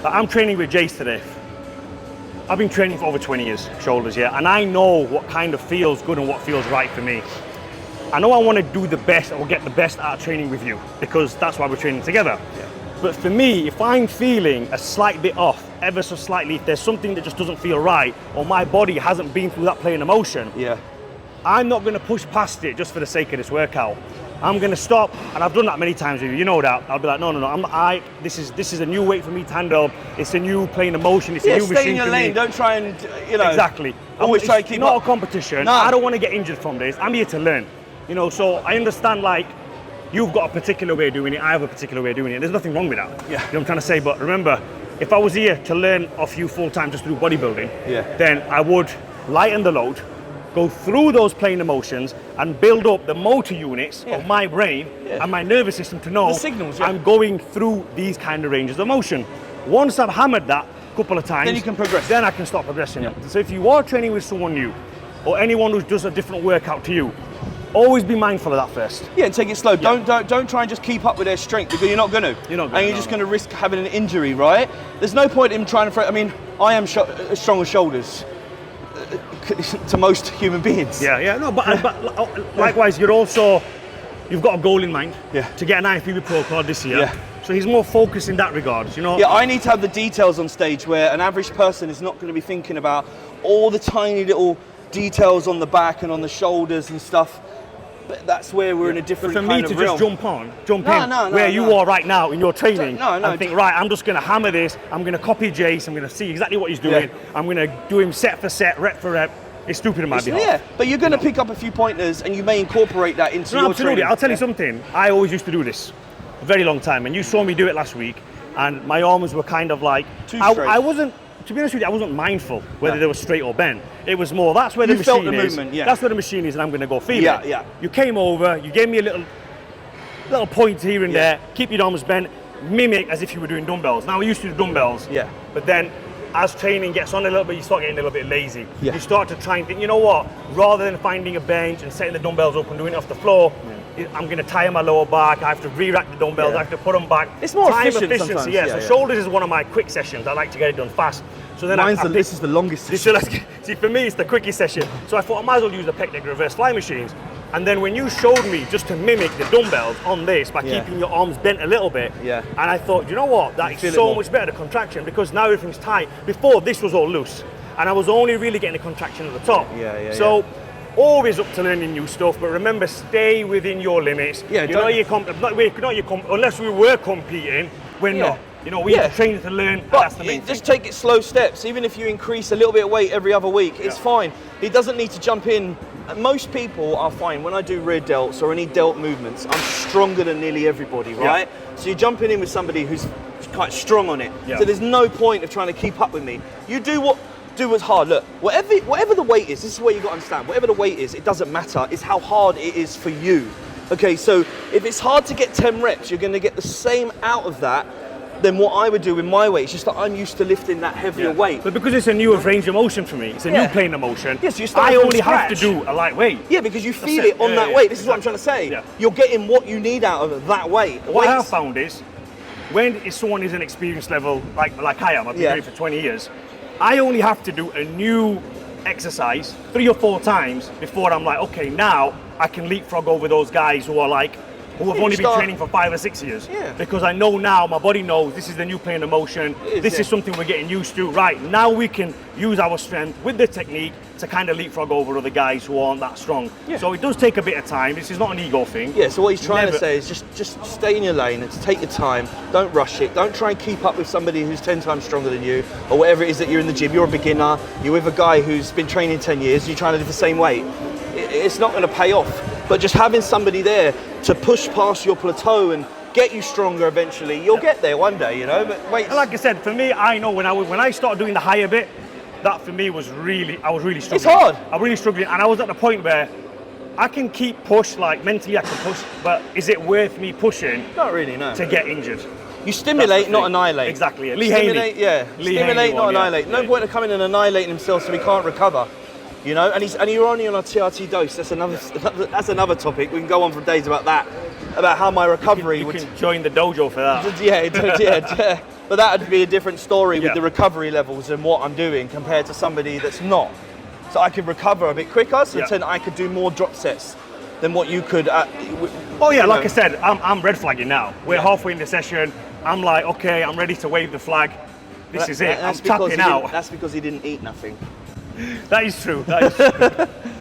Like, I'm training with Jace today. I've been training for over 20 years, shoulders, yeah, and I know what kind of feels good and what feels right for me. I know I want to do the best or get the best out of training with you because that's why we're training together. Yeah. But for me, if I'm feeling a slight bit off, ever so slightly, if there's something that just doesn't feel right or my body hasn't been through that plane of motion, I'm not going to push past it just for the sake of this workout. I'm going to stop, and I've done that many times with you. You know that. I'll be like, no. This is a new weight for me to handle. It's a new plane of motion. It's a new machine. Stay in your lane. Don't try and Exactly. Always try to keep not up. a competition. No. I don't want to get injured from this. I'm here to learn. So I understand, like, you've got a particular way of doing it. I have a particular way of doing it. There's nothing wrong with that. Yeah. What I'm trying to say. But remember, if I was here to learn off you full time just to do bodybuilding, then I would lighten the load, go through those plane emotions and build up the motor units of my brain and my nervous system to know the signals, I'm going through these kind of ranges of motion. Once I've hammered that a couple of times, then you can progress. Then I can start progressing. So if you are training with someone new or anyone who does a different workout to you, always be mindful of that first. Yeah, and take it slow. Don't try and just keep up with their strength because you're not going to. And you're just going to risk having an injury, right? There's no point in trying to. I mean, I am strong as shoulders to most human beings. But likewise, you've got a goal in mind. To get an IFBB Pro card this year. So he's more focused in that regard, Yeah, I need to have the details on stage where an average person is not going to be thinking about all the tiny little details on the back and on the shoulders and stuff. But that's where we're in a different kind of realm. For me to just jump in where you are right now in your training and think, right, I'm just going to hammer this, I'm going to copy Jace, I'm going to see exactly what he's doing, I'm going to do him set for set, rep for rep. It's stupid in my behalf. Yeah, but you're going to pick up a few pointers and you may incorporate that into your absolutely. training. I'll tell you something, I always used to do this a very long time, and you saw me do it last week, and my arms were kind of like, I wasn't, to be honest with you, I wasn't mindful whether they were straight or bent. It was more, that's where the machine is. Movement, That's where the machine is, and I'm going to go feel it. You came over, you gave me a little point here and there, keep your arms bent, mimic as if you were doing dumbbells. Now, we used to do dumbbells, but then as training gets on a little bit, you start getting a little bit lazy. You start to try and think, you know what, rather than finding a bench and setting the dumbbells up and doing it off the floor, I'm going to tire my lower back, I have to re-rack the dumbbells, I have to put them back. It's more time efficiency. Sometimes. So shoulders is one of my quick sessions. I like to get it done fast. So then this is the longest session. See, for me, it's the quickest session. So I thought I might as well use the pec deck reverse fly machines. And then when you showed me just to mimic the dumbbells on this by keeping your arms bent a little bit, and I thought, you know what, that is so much better, the contraction, because now everything's tight. Before, this was all loose, and I was only really getting the contraction at the top. So always up to learning new stuff, but remember, stay within your limits. Unless we were competing, we're not. We have to train to learn, but that's the main thing. Just take it slow steps. Even if you increase a little bit of weight every other week, it's fine. It doesn't need to jump in. Most people are fine. When I do rear delts or any delt movements, I'm stronger than nearly everybody, right? So you're jumping in with somebody who's quite strong on it. So there's no point of trying to keep up with me. You do what's hard. Look, whatever the weight is, this is where you got to understand. Whatever the weight is, it doesn't matter. It's how hard it is for you. Okay, so if it's hard to get 10 reps, you're going to get the same out of that than what I would do with my weight. It's just that I'm used to lifting that heavier weight. But because it's a new range of motion for me, it's a new plane of motion, so I only have to do a light weight. Yeah, because you feel it on that weight. This is what I'm trying to say. You're getting what you need out of that weight. What I have found is, when someone is an experienced level, like I am, I've been doing it for 20 years, I only have to do a new exercise 3 or 4 times before I'm like, okay, now I can leapfrog over those guys who have only been training for 5 or 6 years. Because I know now, my body knows this is the new plane of motion, this is something we're getting used to. Right, now we can use our strength with the technique to kind of leapfrog over other guys who aren't that strong. So it does take a bit of time. This is not an ego thing. So what he's trying to say is just stay in your lane and take your time. Don't rush it. Don't try and keep up with somebody who's 10 times stronger than you, or whatever it is that you're in the gym. You're a beginner, you're with a guy who's been training 10 years, you're trying to do the same weight. It's not going to pay off. But just having somebody there to push past your plateau and get you stronger eventually, you'll get there one day, But wait. Like I said, for me, I know when I started doing the higher bit, that for me was I was really struggling. It's hard. I was really struggling, and I was at the point where I can keep push, like mentally I can push, but is it worth me pushing? Not really, no. To get injured. You stimulate, not annihilate. Exactly. Stimulate, not annihilate. No point of coming and annihilating himself so he can't recover. You know, and you're only on a TRT dose. That's another topic. We can go on for days about that, about how my recovery You would. can join the dojo for that. Yeah. But that would be a different story with Yeah. the recovery levels and what I'm doing compared to somebody that's not. So I could recover a bit quicker, so Yeah. then I could do more drop sets than what you could. Oh yeah, you like know. I said, I'm red flagging now. We're Yeah. halfway in the session. I'm like, okay, I'm ready to wave the flag. This is it. I'm tapping out. That's because he didn't eat nothing. That is true. That is true.